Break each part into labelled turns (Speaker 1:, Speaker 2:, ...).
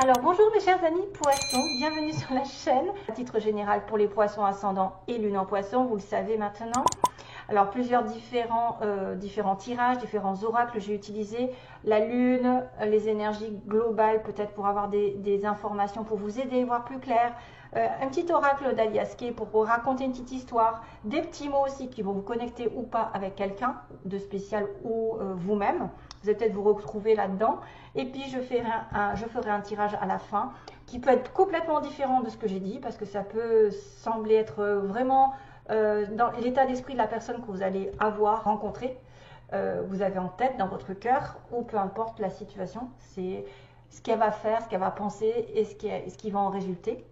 Speaker 1: Alors bonjour mes chers amis poissons, bienvenue sur la chaîne. À titre général pour les poissons ascendants et lune en poisson, vous le savez maintenant. Alors plusieurs différents tirages, différents oracles j'ai utilisé. La lune, les énergies globales peut-être pour avoir des informations pour vous aider, voir plus clair. Un petit oracle d'Aliaské pour vous raconter une petite histoire. Des petits mots aussi qui vont vous connecter ou pas avec quelqu'un de spécial ou vous-même. Vous allez peut-être vous retrouver là-dedans. Et puis je ferai un tirage à la fin qui peut être complètement différent de ce que j'ai dit parce que ça peut sembler être vraiment dans l'état d'esprit de la personne que vous allez avoir rencontrée, vous avez en tête dans votre cœur, ou peu importe la situation, c'est ce qu'elle va faire, ce qu'elle va penser et ce qui va en résulter.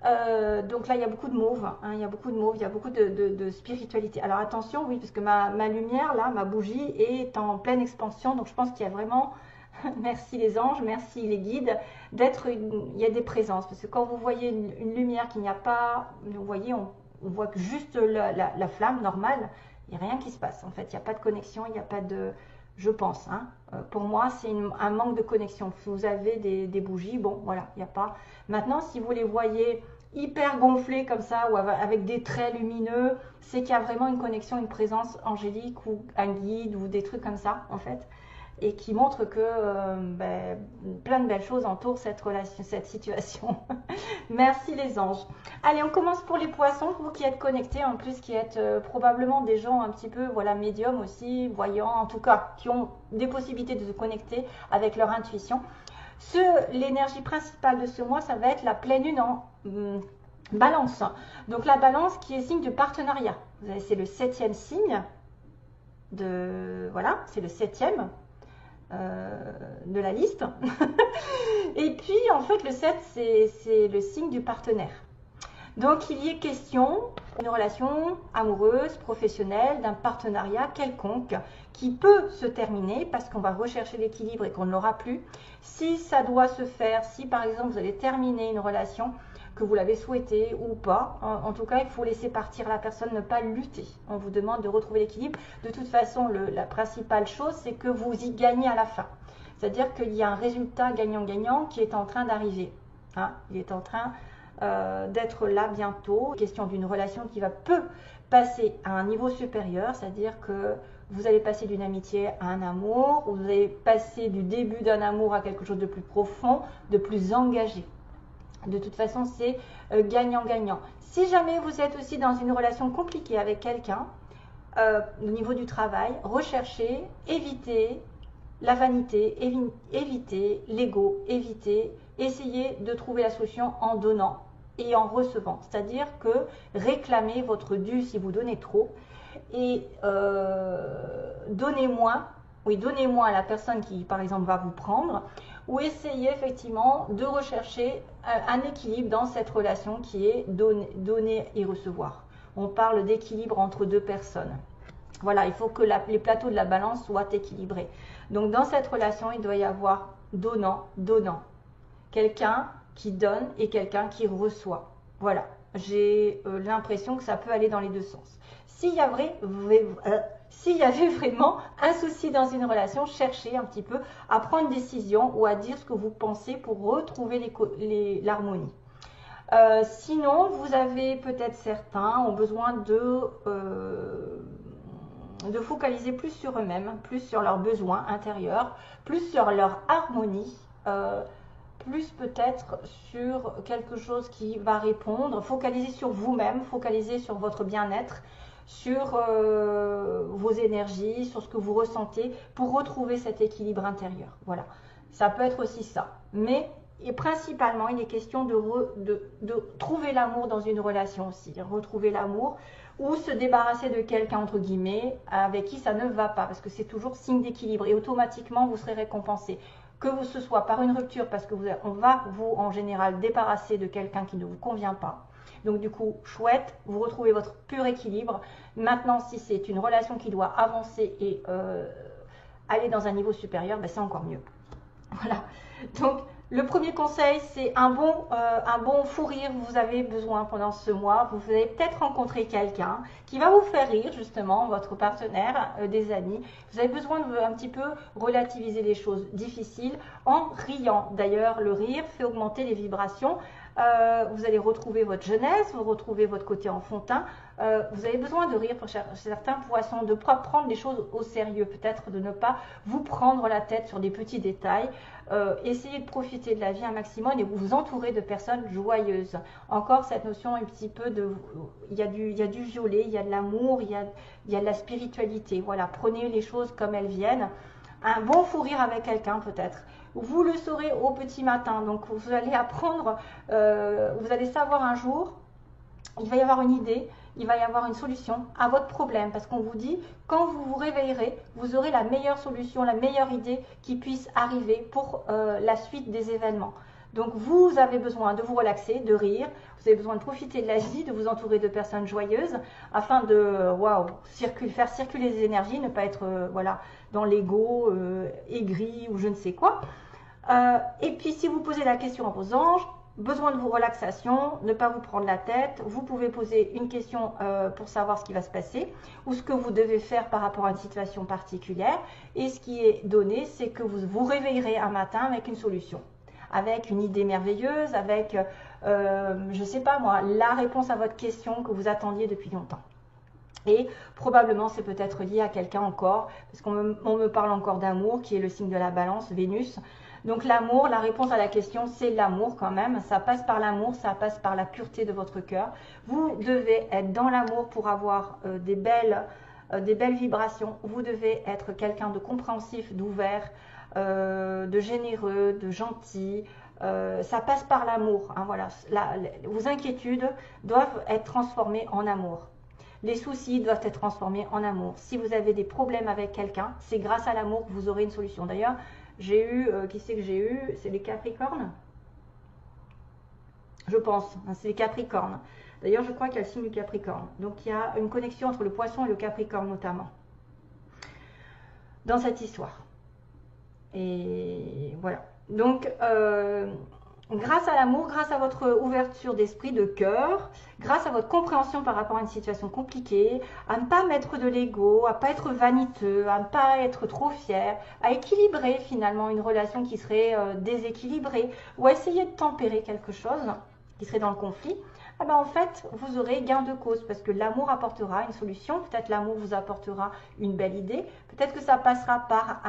Speaker 1: Donc là il y a beaucoup de mauve, hein, il y a beaucoup de spiritualité. Alors attention, oui, parce que ma lumière là, ma bougie est en pleine expansion, donc je pense qu'il y a vraiment merci les anges, merci les guides, il y a des présences, parce que quand vous voyez une lumière qu'il n'y a pas, vous voyez, on voit que juste la flamme normale, il n'y a rien qui se passe en fait, il n'y a pas de connexion, il n'y a pas de, je pense, hein. Pour moi c'est un manque de connexion. Si vous avez des bougies, bon voilà, il n'y a pas. Maintenant si vous les voyez hyper gonflées comme ça ou avec des traits lumineux, c'est qu'il y a vraiment une connexion, une présence angélique ou un guide ou des trucs comme ça en fait, et qui montre que plein de belles choses entourent cette relation, cette situation. Merci les anges. Allez, on commence pour les poissons, vous qui êtes connectés, en plus qui êtes probablement des gens un petit peu, voilà, médiums aussi, voyants, en tout cas, qui ont des possibilités de se connecter avec leur intuition. L'énergie principale de ce mois, ça va être la pleine lune en balance. Donc la balance qui est signe de partenariat. C'est le 7e signe. Voilà, c'est le 7e. De la liste. Et puis en fait le 7 c'est le signe du partenaire, donc il y est question d'une relation amoureuse, professionnelle, d'un partenariat quelconque qui peut se terminer parce qu'on va rechercher l'équilibre et qu'on ne l'aura plus. Si ça doit se faire, si par exemple vous allez terminer une relation, que vous l'avez souhaité ou pas, en tout cas il faut laisser partir la personne, ne pas lutter. On vous demande de retrouver l'équilibre. De toute façon la principale chose c'est que vous y gagnez à la fin, c'est à dire qu'il y a un résultat gagnant-gagnant qui est en train d'arriver, hein. Il est en train d'être là bientôt. Question d'une relation qui peut passer à un niveau supérieur, c'est à dire que vous allez passer d'une amitié à un amour, vous allez passer du début d'un amour à quelque chose de plus profond, de plus engagé. De toute façon, c'est gagnant-gagnant. Si jamais vous êtes aussi dans une relation compliquée avec quelqu'un, au niveau du travail, recherchez, évitez la vanité, évitez l'ego, essayez de trouver la solution en donnant et en recevant. C'est-à-dire que réclamez votre dû si vous donnez trop et donnez moins. Oui, donnez moins à la personne qui, par exemple, va vous prendre, ou essayez effectivement de rechercher un équilibre dans cette relation qui est donner et recevoir. On parle d'équilibre entre deux personnes. Voilà, il faut que les plateaux de la balance soient équilibrés. Donc, dans cette relation, il doit y avoir donnant. Quelqu'un qui donne et quelqu'un qui reçoit. Voilà, j'ai l'impression que ça peut aller dans les deux sens. S'il y avait vraiment un souci dans une relation, cherchez un petit peu à prendre une décision ou à dire ce que vous pensez pour retrouver l'harmonie. Sinon, vous avez peut-être certains ont besoin de focaliser plus sur eux-mêmes, plus sur leurs besoins intérieurs, plus sur leur harmonie, plus peut-être sur quelque chose qui va répondre. Focaliser sur vous-même, focaliser sur votre bien-être, sur vos énergies, sur ce que vous ressentez pour retrouver cet équilibre intérieur. Voilà, ça peut être aussi ça. Mais et principalement, il est question de trouver l'amour dans une relation aussi. Retrouver l'amour ou se débarrasser de quelqu'un, entre guillemets, avec qui ça ne va pas. Parce que c'est toujours signe d'équilibre et automatiquement, vous serez récompensé. Que ce soit par une rupture, parce que on va vous, en général, débarrasser de quelqu'un qui ne vous convient pas. Donc du coup, chouette, vous retrouvez votre pur équilibre. Maintenant, si c'est une relation qui doit avancer et aller dans un niveau supérieur, ben, c'est encore mieux. Voilà. Donc, le premier conseil, c'est un bon fou rire. Vous avez besoin pendant ce mois. Vous allez peut-être rencontrer quelqu'un qui va vous faire rire, justement, votre partenaire, des amis. Vous avez besoin de un petit peu relativiser les choses difficiles en riant. D'ailleurs, le rire fait augmenter les vibrations. Vous allez retrouver votre jeunesse, vous retrouvez votre côté enfantin. Vous avez besoin de rire pour certains poissons, de ne pas prendre les choses au sérieux, peut-être de ne pas vous prendre la tête sur des petits détails. Essayez de profiter de la vie un maximum et vous entourer de personnes joyeuses. Encore cette notion un petit peu de... Il y a du violet, il y a de l'amour, il y a de la spiritualité. Voilà, prenez les choses comme elles viennent. Un bon fou rire avec quelqu'un peut-être. Vous le saurez au petit matin. Donc vous allez apprendre, vous allez savoir un jour, il va y avoir une idée, il va y avoir une solution à votre problème. Parce qu'on vous dit, quand vous vous réveillerez, vous aurez la meilleure solution, la meilleure idée qui puisse arriver pour la suite des événements. Donc vous avez besoin de vous relaxer, de rire, vous avez besoin de profiter de la vie, de vous entourer de personnes joyeuses afin de faire circuler les énergies, ne pas être voilà, dans l'ego, aigri ou je ne sais quoi. Et puis si vous posez la question à vos anges, besoin de vos relaxations, ne pas vous prendre la tête, vous pouvez poser une question pour savoir ce qui va se passer ou ce que vous devez faire par rapport à une situation particulière. Et ce qui est donné, c'est que vous vous réveillerez un matin avec une solution, avec une idée merveilleuse, avec, je ne sais pas moi, la réponse à votre question que vous attendiez depuis longtemps. Et probablement c'est peut-être lié à quelqu'un encore, parce qu'on me parle encore d'amour, qui est le signe de la balance, Vénus. Donc l'amour, la réponse à la question, c'est l'amour quand même. Ça passe par l'amour, ça passe par la pureté de votre cœur. Vous devez être dans l'amour pour avoir des belles vibrations. Vous devez être quelqu'un de compréhensif, d'ouvert, de généreux, de gentil. Ça passe par l'amour. Hein, voilà. Vos inquiétudes doivent être transformées en amour. Les soucis doivent être transformés en amour. Si vous avez des problèmes avec quelqu'un, c'est grâce à l'amour que vous aurez une solution. D'ailleurs, j'ai eu, qui c'est que j'ai eu? C'est les Capricornes? Je pense, c'est les Capricornes. D'ailleurs, je crois qu'il y a le signe du Capricorne. Donc, il y a une connexion entre le Poisson et le Capricorne notamment dans cette histoire. Et voilà. Donc, grâce à l'amour, grâce à votre ouverture d'esprit, de cœur, grâce à votre compréhension par rapport à une situation compliquée, à ne pas mettre de l'ego, à ne pas être vaniteux, à ne pas être trop fier, à équilibrer finalement une relation qui serait déséquilibrée ou à essayer de tempérer quelque chose qui serait dans le conflit, eh ben en fait, vous aurez gain de cause parce que l'amour apportera une solution. Peut-être l'amour vous apportera une belle idée. Peut-être que ça passera par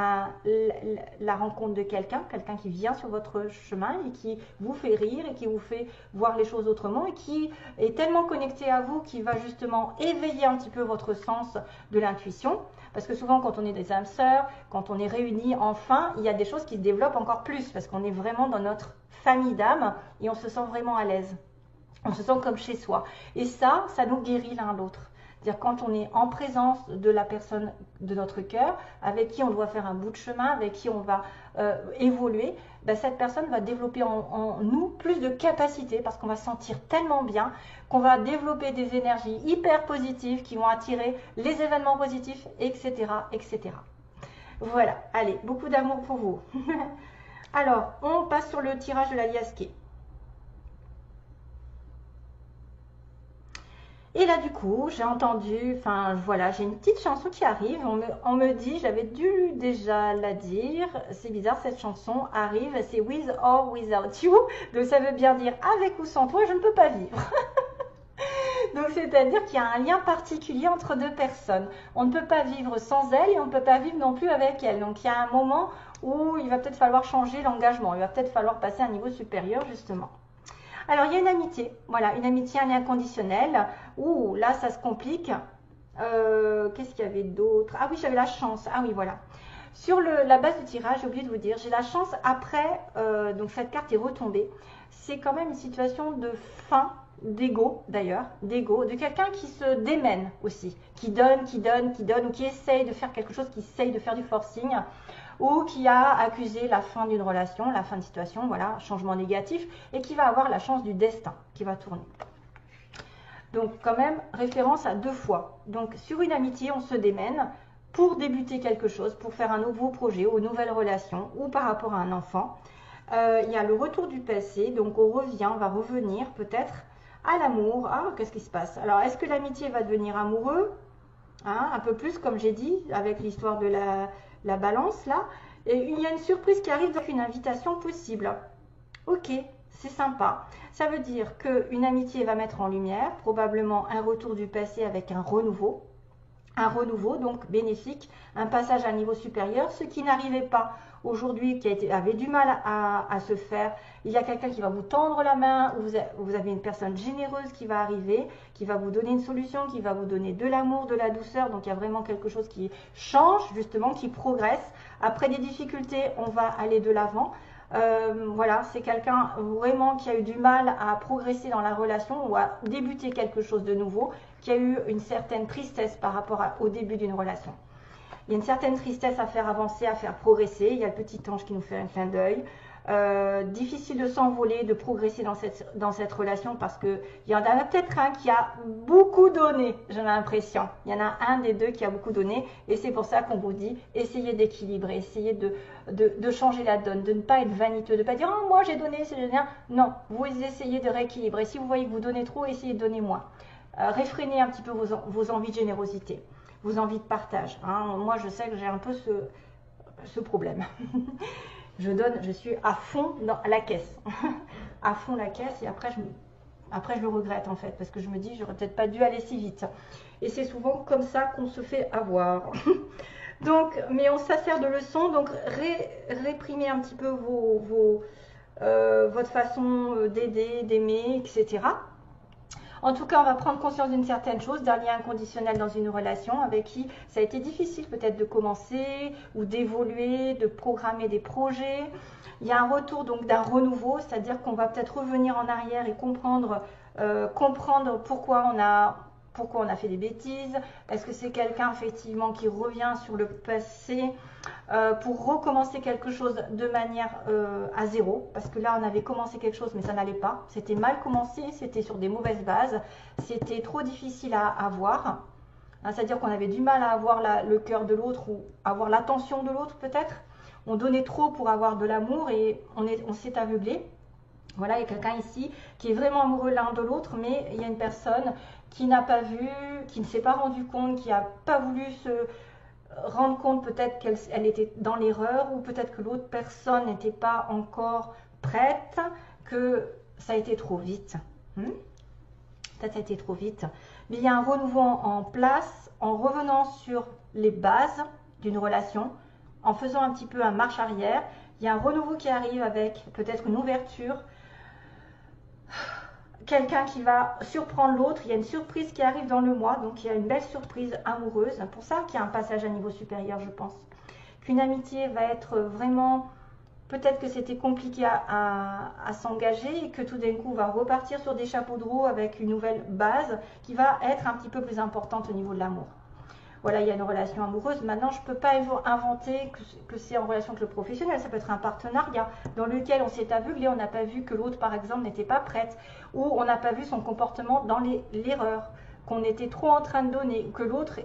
Speaker 1: la rencontre de quelqu'un qui vient sur votre chemin et qui vous fait rire et qui vous fait voir les choses autrement et qui est tellement connecté à vous qui va justement éveiller un petit peu votre sens de l'intuition. Parce que souvent, quand on est des âmes sœurs, quand on est réunis enfin, il y a des choses qui se développent encore plus parce qu'on est vraiment dans notre famille d'âmes et on se sent vraiment à l'aise. On se sent comme chez soi. Et ça nous guérit l'un l'autre. C'est-à-dire quand on est en présence de la personne de notre cœur, avec qui on doit faire un bout de chemin, avec qui on va évoluer, ben cette personne va développer en nous plus de capacité parce qu'on va se sentir tellement bien qu'on va développer des énergies hyper positives qui vont attirer les événements positifs, etc. etc. Voilà, allez, beaucoup d'amour pour vous. Alors, on passe sur le tirage de la liasquée. Et là, du coup, j'ai entendu, enfin voilà, j'ai une petite chanson qui arrive. On me dit, j'avais dû déjà la dire, c'est bizarre, cette chanson arrive, c'est With or Without You. Donc ça veut bien dire avec ou sans toi, je ne peux pas vivre. Donc c'est-à-dire qu'il y a un lien particulier entre deux personnes. On ne peut pas vivre sans elle et on ne peut pas vivre non plus avec elle. Donc il y a un moment où il va peut-être falloir changer l'engagement, il va peut-être falloir passer à un niveau supérieur justement. Alors, il y a une amitié, voilà, une amitié, un lien conditionnel. Ouh, là, ça se complique. Qu'est-ce qu'il y avait d'autre? Ah oui, j'avais la chance. Ah oui, voilà. Sur la base du tirage, j'ai oublié de vous dire, j'ai la chance après, donc cette carte est retombée. C'est quand même une situation de fin, d'ego d'ailleurs, d'ego, de quelqu'un qui se démène aussi, qui donne, ou qui essaye de faire quelque chose, qui essaye de faire du forcing, ou qui a accusé la fin d'une relation, la fin de situation, voilà, changement négatif, et qui va avoir la chance du destin qui va tourner. Donc quand même, référence à deux fois. Donc sur une amitié, on se démène, pour débuter quelque chose, pour faire un nouveau projet ou une nouvelle relation ou par rapport à un enfant. Il y a le retour du passé, donc on va revenir peut-être à l'amour. Ah, qu'est-ce qui se passe? Alors, est-ce que l'amitié va devenir amoureux? Hein, un peu plus, comme j'ai dit, avec l'histoire de la balance, là. Et il y a une surprise qui arrive, donc une invitation possible. Ok, c'est sympa. Ça veut dire qu'une amitié va mettre en lumière, probablement un retour du passé avec un renouveau. Un renouveau, donc bénéfique, un passage à un niveau supérieur, ce qui n'arrivait pas aujourd'hui, qui avait du mal à se faire. Il y a quelqu'un qui va vous tendre la main, ou vous avez une personne généreuse qui va arriver, qui va vous donner une solution, qui va vous donner de l'amour, de la douceur. Donc il y a vraiment quelque chose qui change, justement, qui progresse. Après des difficultés, on va aller de l'avant. Voilà, c'est quelqu'un vraiment qui a eu du mal à progresser dans la relation ou à débuter quelque chose de nouveau, qui a eu une certaine tristesse par rapport au début d'une relation. Il y a une certaine tristesse à faire avancer, à faire progresser. Il y a le petit ange qui nous fait un clin d'œil. Difficile de s'envoler, de progresser dans cette relation parce qu'il y en a peut-être un qui a beaucoup donné, j'ai l'impression. Il y en a un des deux qui a beaucoup donné et c'est pour ça qu'on vous dit, essayez d'équilibrer, essayez de changer la donne, de ne pas être vaniteux, de ne pas dire « Oh, moi j'ai donné, c'est génial ». Non, vous essayez de rééquilibrer. Si vous voyez que vous donnez trop, essayez de donner moins. Réfrénez un petit peu vos envies de générosité, vos envies de partage. Hein. Moi, je sais que j'ai un peu ce problème. Je suis à fond dans la caisse. À fond la caisse et après je le regrette en fait parce que je me dis j'aurais peut-être pas dû aller si vite. Et c'est souvent comme ça qu'on se fait avoir. Donc, mais on s'assert de leçons, donc réprimez un petit peu votre façon d'aider, d'aimer, etc. En tout cas, on va prendre conscience d'une certaine chose, d'un lien inconditionnel dans une relation avec qui ça a été difficile peut-être de commencer ou d'évoluer, de programmer des projets. Il y a un retour donc d'un renouveau, c'est-à-dire qu'on va peut-être revenir en arrière et comprendre pourquoi on a fait des bêtises. Est-ce que c'est quelqu'un effectivement qui revient sur le passé pour recommencer quelque chose de manière à zéro, parce que là on avait commencé quelque chose mais ça n'allait pas, c'était mal commencé, c'était sur des mauvaises bases, c'était trop difficile à avoir, hein, c'est-à-dire qu'on avait du mal à avoir le cœur de l'autre ou avoir l'attention de l'autre peut-être, on donnait trop pour avoir de l'amour et on s'est aveuglé. Voilà, il y a quelqu'un ici qui est vraiment amoureux l'un de l'autre, mais il y a une personne qui n'a pas vu, qui ne s'est pas rendu compte, qui n'a pas voulu se rendre compte peut-être qu'elle était dans l'erreur ou peut-être que l'autre personne n'était pas encore prête, que ça a été trop vite. Peut-être ça a été trop vite. Mais il y a un renouveau en place en revenant sur les bases d'une relation, en faisant un petit peu un marche arrière. Il y a un renouveau qui arrive avec peut-être une ouverture, quelqu'un qui va surprendre l'autre, il y a une surprise qui arrive dans le mois, donc il y a une belle surprise amoureuse, c'est pour ça qu'il y a un passage à niveau supérieur, je pense. Qu'une amitié va être vraiment, peut-être que c'était compliqué à s'engager et que tout d'un coup on va repartir sur des chapeaux de roue avec une nouvelle base qui va être un petit peu plus importante au niveau de l'amour. Voilà, il y a une relation amoureuse. Maintenant, je ne peux pas inventer que c'est en relation avec le professionnel. Ça peut être un partenariat dans lequel on s'est aveuglé, on n'a pas vu que l'autre, par exemple, n'était pas prête, ou on n'a pas vu son comportement dans l'erreur, qu'on était trop en train de donner, que l'autre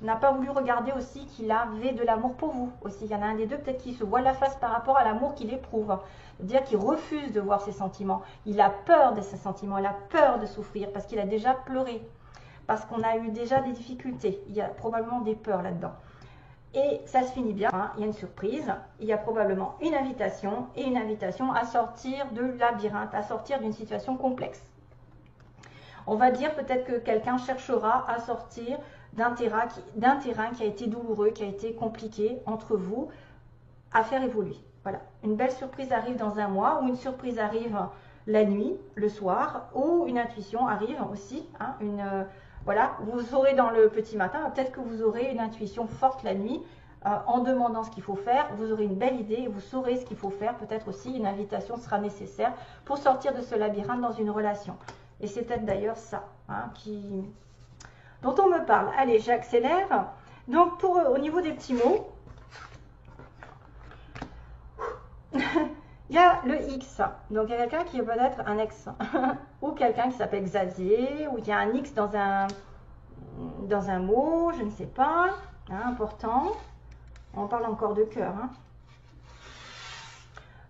Speaker 1: n'a pas voulu regarder aussi qu'il avait de l'amour pour vous. Aussi, il y en a un des deux peut-être qui se voit la face par rapport à l'amour qu'il éprouve. C'est-à-dire qu'il refuse de voir ses sentiments. Il a peur de ses sentiments, il a peur de souffrir parce qu'il a déjà pleuré. Parce qu'on a eu déjà des difficultés, il y a probablement des peurs là-dedans. Et ça se finit bien, hein, il y a une surprise, il y a probablement une invitation, et une invitation à sortir de labyrinthe, à sortir d'une situation complexe. On va dire peut-être que quelqu'un cherchera à sortir d'un terrain qui a été douloureux, qui a été compliqué entre vous, à faire évoluer. Voilà, une belle surprise arrive dans un mois, ou une surprise arrive la nuit, le soir, ou une intuition arrive aussi, hein, voilà, vous aurez dans le petit matin, peut-être que vous aurez une intuition forte la nuit, en demandant ce qu'il faut faire, vous aurez une belle idée, vous saurez ce qu'il faut faire, peut-être aussi une invitation sera nécessaire pour sortir de ce labyrinthe dans une relation. Et c'est peut-être d'ailleurs ça hein, dont on me parle. Allez, j'accélère. Donc, au niveau des petits mots, il y a le X, donc il y a quelqu'un qui est peut-être un ex, ou quelqu'un qui s'appelle Xavier, ou il y a un X dans dans un mot, je ne sais pas, hein, important. On parle encore de cœur. Hein.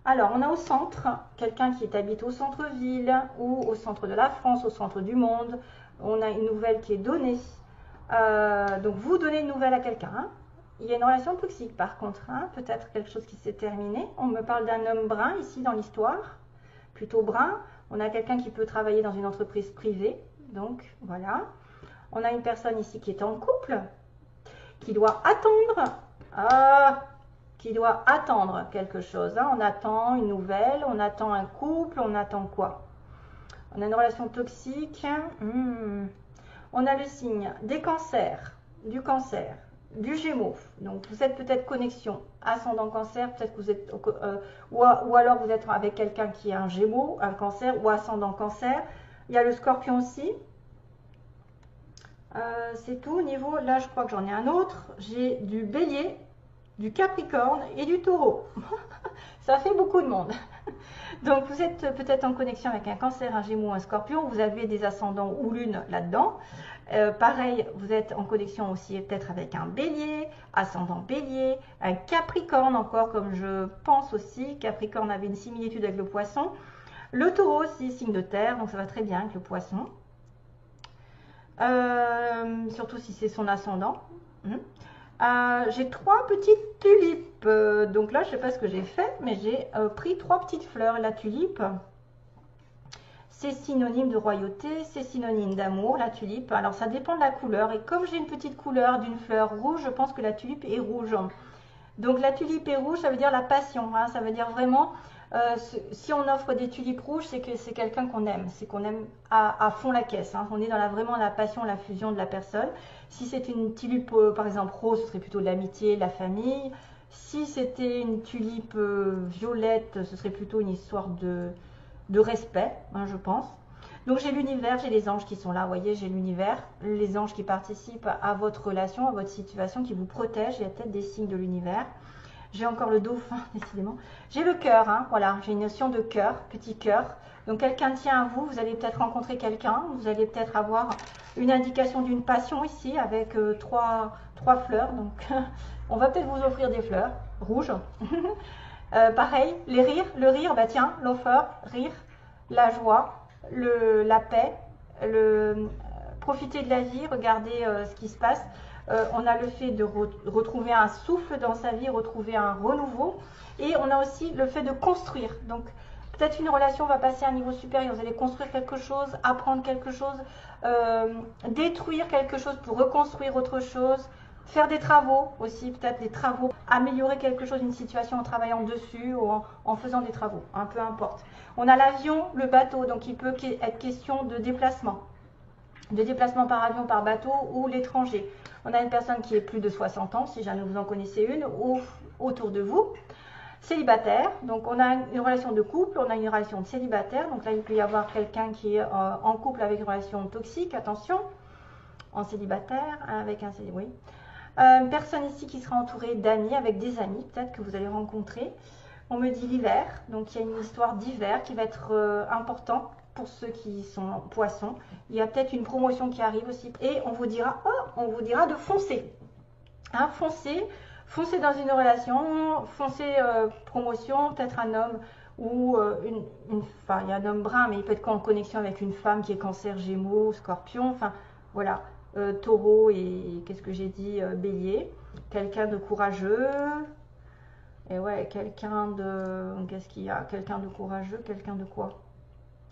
Speaker 1: Alors, on a au centre, quelqu'un qui habite au centre-ville ou au centre de la France, au centre du monde. On a une nouvelle qui est donnée. Donc, vous donnez une nouvelle à quelqu'un. Hein. Il y a une relation toxique par contre, hein, peut-être quelque chose qui s'est terminé. On me parle d'un homme brun ici dans l'histoire, plutôt brun. On a quelqu'un qui peut travailler dans une entreprise privée. Donc, voilà. On a une personne ici qui est en couple, qui doit attendre. Qui doit attendre quelque chose. Hein. On attend une nouvelle, on attend un couple, on attend quoi? On a une relation toxique. On a le signe des cancers, du Gémeaux. Donc vous êtes peut-être connexion ascendant cancer, peut-être que vous êtes ou alors vous êtes avec quelqu'un qui a un Gémeaux, un cancer ou ascendant cancer. Il y a le Scorpion aussi. C'est tout au niveau. Là, je crois que j'en ai un autre. J'ai du Bélier, du Capricorne et du Taureau. Ça fait beaucoup de monde. Donc vous êtes peut-être en connexion avec un Cancer, un Gémeaux, un Scorpion. Vous avez des ascendants ou lune là-dedans. Pareil, vous êtes en connexion aussi peut-être avec un Bélier, ascendant Bélier, un Capricorne encore, comme je pense aussi. Capricorne avait une similitude avec le Poisson. Le Taureau aussi, signe de terre, donc ça va très bien avec le Poisson. Surtout si c'est son ascendant. J'ai 3 petites tulipes. Donc là, je ne sais pas ce que j'ai fait, mais j'ai pris 3 petites fleurs. La tulipe, c'est synonyme de royauté, c'est synonyme d'amour, la tulipe. Alors, ça dépend de la couleur. Et comme j'ai une petite couleur d'une fleur rouge, je pense que la tulipe est rouge. Donc, la tulipe est rouge, ça veut dire la passion. Hein, ça veut dire vraiment, si on offre des tulipes rouges, c'est que c'est quelqu'un qu'on aime. C'est qu'on aime à fond la caisse. Hein. On est dans vraiment la passion, la fusion de la personne. Si c'est une tulipe, par exemple, rose, ce serait plutôt de l'amitié, de la famille. Si c'était une tulipe violette, ce serait plutôt une histoire de respect, hein, je pense. Donc j'ai l'univers, j'ai les anges qui sont là, vous voyez, j'ai l'univers, les anges qui participent à votre relation, à votre situation, qui vous protègent. Il y a peut-être des signes de l'univers. J'ai encore le dauphin, décidément. J'ai le cœur, hein, voilà, j'ai une notion de cœur, petit cœur. Donc quelqu'un tient à vous, vous allez peut-être rencontrer quelqu'un, vous allez peut-être avoir une indication d'une passion ici avec 3 fleurs. Donc on va peut-être vous offrir des fleurs rouges. Pareil, les rires, le rire, bah tiens, l'offer, rire, la joie, la paix, profiter de la vie, regarder ce qui se passe. On a le fait de retrouver un souffle dans sa vie, retrouver un renouveau. Et on a aussi le fait de construire. Donc, peut-être une relation va passer à un niveau supérieur. Vous allez construire quelque chose, apprendre quelque chose, détruire quelque chose pour reconstruire autre chose. Faire des travaux aussi, peut-être des travaux, améliorer quelque chose, une situation en travaillant dessus ou en faisant des travaux, hein, peu importe. On a l'avion, le bateau, donc il peut être question de déplacement par avion, par bateau ou l'étranger. On a une personne qui est plus de 60 ans, si jamais vous en connaissez une, ou autour de vous. Célibataire, donc on a une relation de couple, on a une relation de célibataire, donc là il peut y avoir quelqu'un qui est en couple avec une relation toxique, attention, en célibataire, avec un célibataire, oui. Une personne ici qui sera entourée d'amis, avec des amis peut-être que vous allez rencontrer. On me dit l'hiver, donc il y a une histoire d'hiver qui va être importante pour ceux qui sont poissons. Il y a peut-être une promotion qui arrive aussi et on vous dira de foncer. Hein, foncez dans une relation, foncez promotion, peut-être un homme ou enfin il y a un homme brun, mais il peut être en connexion avec une femme qui est cancer, gémeaux, scorpion, enfin voilà. Taureau et qu'est-ce que j'ai dit, bélier, quelqu'un de courageux, et ouais, quelqu'un de, qu'est-ce qu'il y a, quelqu'un de courageux, quelqu'un de quoi,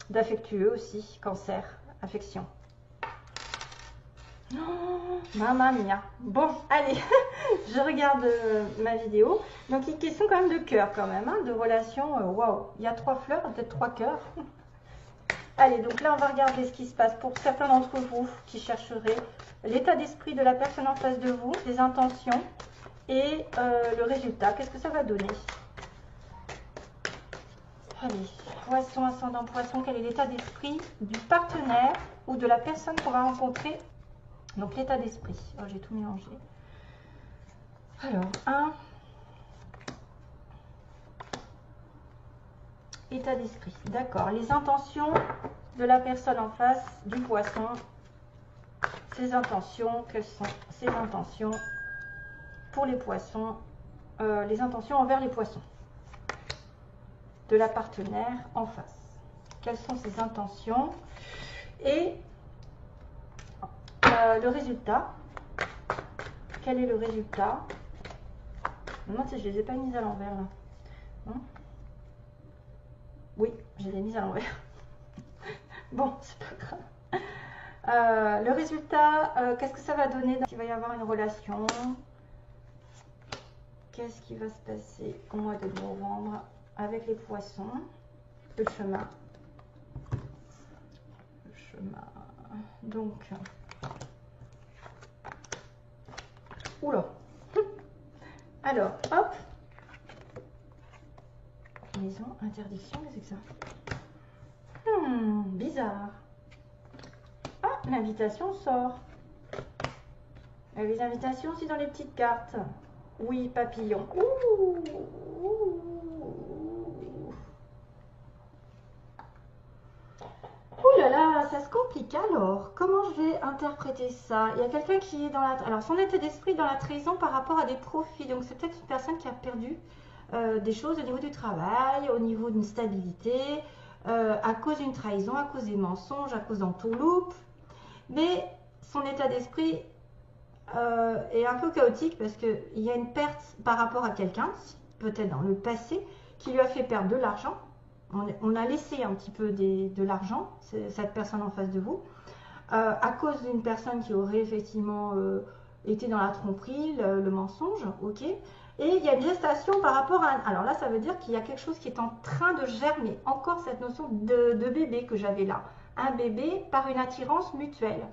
Speaker 1: d'affectueux aussi, cancer, affection. Oh, mamma mia. Bon, allez, je regarde ma vidéo. Donc, il est question quand même de cœur quand même, hein, de relation, waouh, il y a 3 fleurs, peut-être 3 cœurs. Allez, donc là, on va regarder ce qui se passe pour certains d'entre vous qui chercheraient l'état d'esprit de la personne en face de vous, les intentions et le résultat. Qu'est-ce que ça va donner? Allez, poisson, ascendant poisson, quel est l'état d'esprit du partenaire ou de la personne qu'on va rencontrer? Donc, l'état d'esprit. Oh, j'ai tout mélangé. Alors, 1. État d'esprit, d'accord. Les intentions de la personne en face du poisson, Ses intentions, quelles sont ses intentions pour les poissons, les intentions envers les poissons de la partenaire en face. Quelles sont ses intentions et le résultat. Quel est le résultat? Je me demande si je les ai pas mises à l'envers là. Non? Oui, je les ai mises à l'envers. Bon, c'est pas grave. Le résultat, qu'est-ce que ça va donner? Il va y avoir une relation. Qu'est-ce qui va se passer au mois de novembre avec les poissons? Le chemin. Le chemin. Donc, oula. Alors, hop. Maison, interdiction, qu'est-ce que c'est que ça? Bizarre. Ah, l'invitation sort. Il y a les invitations aussi dans les petites cartes. Oui, papillon. Ouh, ouh. Ouh là là, ça se complique alors. Comment je vais interpréter ça? Il y a quelqu'un qui est dans la... Alors, son état d'esprit est dans la trahison par rapport à des profits. Donc, c'est peut-être une personne qui a perdu des choses au niveau du travail, au niveau d'une stabilité, à cause d'une trahison, à cause des mensonges, à cause d'entourloupe. Mais son état d'esprit est un peu chaotique parce qu'il y a une perte par rapport à quelqu'un, peut-être dans le passé, qui lui a fait perdre de l'argent. On a laissé un petit peu de l'argent, cette personne en face de vous, à cause d'une personne qui aurait effectivement été dans la tromperie, le mensonge, ok. Et il y a une gestation par rapport à... Alors là, ça veut dire qu'il y a quelque chose qui est en train de germer. Encore cette notion de bébé que j'avais là. Un bébé par une attirance mutuelle.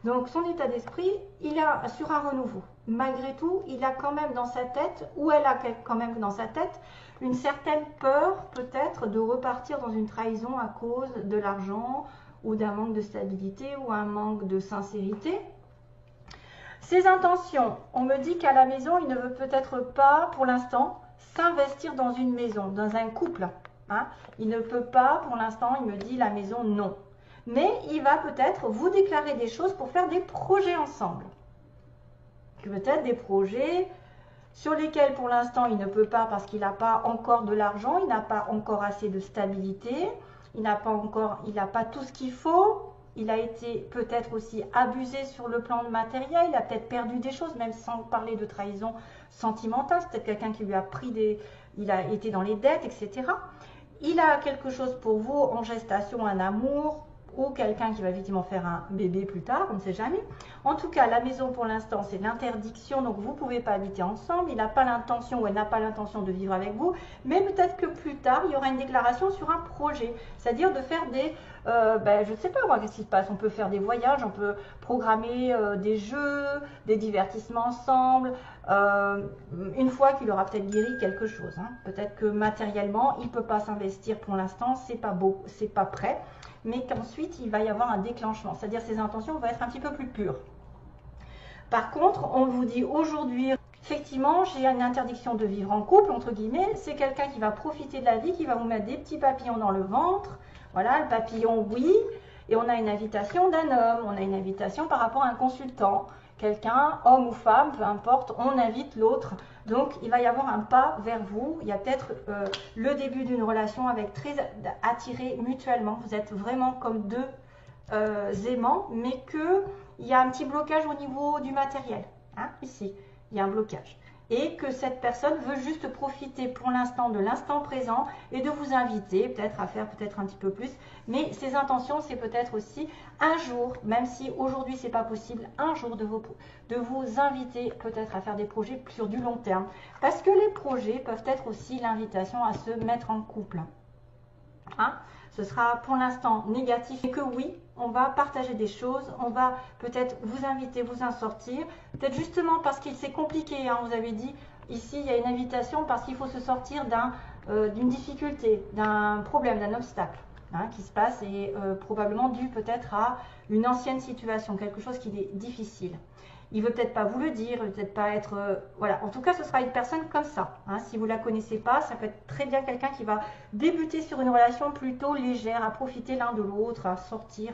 Speaker 1: Donc son état d'esprit, il est sur un renouveau. Malgré tout, il a quand même dans sa tête, ou elle a quand même dans sa tête, une certaine peur peut-être de repartir dans une trahison à cause de l'argent ou d'un manque de stabilité ou un manque de sincérité. Ses intentions, on me dit qu'à la maison, il ne veut peut-être pas pour l'instant s'investir dans une maison, dans un couple. Hein. Il ne peut pas pour l'instant, il me dit la maison non. Mais il va peut-être vous déclarer des choses pour faire des projets ensemble. Peut-être des projets sur lesquels pour l'instant il ne peut pas parce qu'il n'a pas encore de l'argent, il n'a pas encore assez de stabilité, il n'a pas tout ce qu'il faut. Il a été peut-être aussi abusé sur le plan matériel, il a peut-être perdu des choses, même sans parler de trahison sentimentale. C'est peut-être quelqu'un qui lui a pris il a été dans les dettes, etc. Il a quelque chose pour vous en gestation, un amour, ou quelqu'un qui va effectivement faire un bébé plus tard, on ne sait jamais. En tout cas, la maison pour l'instant, c'est l'interdiction, donc vous ne pouvez pas habiter ensemble. Il n'a pas l'intention ou elle n'a pas l'intention de vivre avec vous, mais peut-être que plus tard, il y aura une déclaration sur un projet, c'est-à-dire de faire des... je ne sais pas moi, qu'est-ce qui se passe? On peut faire des voyages, on peut programmer des jeux, des divertissements ensemble, une fois qu'il aura peut-être guéri quelque chose. Hein. Peut-être que matériellement, il ne peut pas s'investir pour l'instant, c'est pas beau, c'est pas prêt. Mais qu'ensuite, il va y avoir un déclenchement. C'est-à-dire ses intentions vont être un petit peu plus pures. Par contre, on vous dit aujourd'hui, effectivement, j'ai une interdiction de vivre en couple, entre guillemets. C'est quelqu'un qui va profiter de la vie, qui va vous mettre des petits papillons dans le ventre. Voilà, le papillon, oui. Et on a une invitation d'un homme, on a une invitation par rapport à un consultant. Quelqu'un, homme ou femme, peu importe, on invite l'autre. Donc, il va y avoir un pas vers vous. Il y a peut-être le début d'une relation avec très attiré mutuellement. Vous êtes vraiment comme deux aimants, mais qu'il y a un petit blocage au niveau du matériel. Hein, ici, il y a un blocage. Et que cette personne veut juste profiter pour l'instant de l'instant présent et de vous inviter peut-être à faire peut-être un petit peu plus. Mais ses intentions, c'est peut-être aussi un jour, même si aujourd'hui c'est pas possible, un jour de vous inviter peut-être à faire des projets sur du long terme. Parce que les projets peuvent être aussi l'invitation à se mettre en couple. Hein? Ce sera pour l'instant négatif et que oui, on va partager des choses, on va peut-être vous inviter, vous en sortir. Peut-être justement parce qu'il c'est compliqué, hein, vous avez dit, ici il y a une invitation parce qu'il faut se sortir d'une difficulté, d'un problème, d'un obstacle hein, qui se passe et probablement dû peut-être à une ancienne situation, quelque chose qui est difficile. il veut peut-être pas vous le dire, il veut peut-être pas être... voilà, en tout cas, ce sera une personne comme ça. Hein. Si vous la connaissez pas, ça peut être très bien quelqu'un qui va débuter sur une relation plutôt légère, à profiter l'un de l'autre, à sortir,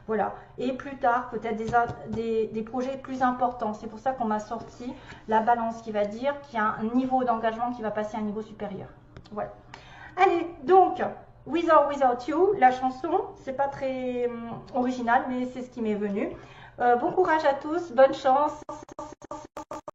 Speaker 1: voilà. Et plus tard, peut-être des projets plus importants. C'est pour ça qu'on m'a sorti la balance qui va dire qu'il y a un niveau d'engagement qui va passer à un niveau supérieur. Voilà. Allez, donc, With or Without You, la chanson, c'est pas très original, mais c'est ce qui m'est venu. Bon courage à tous, bonne chance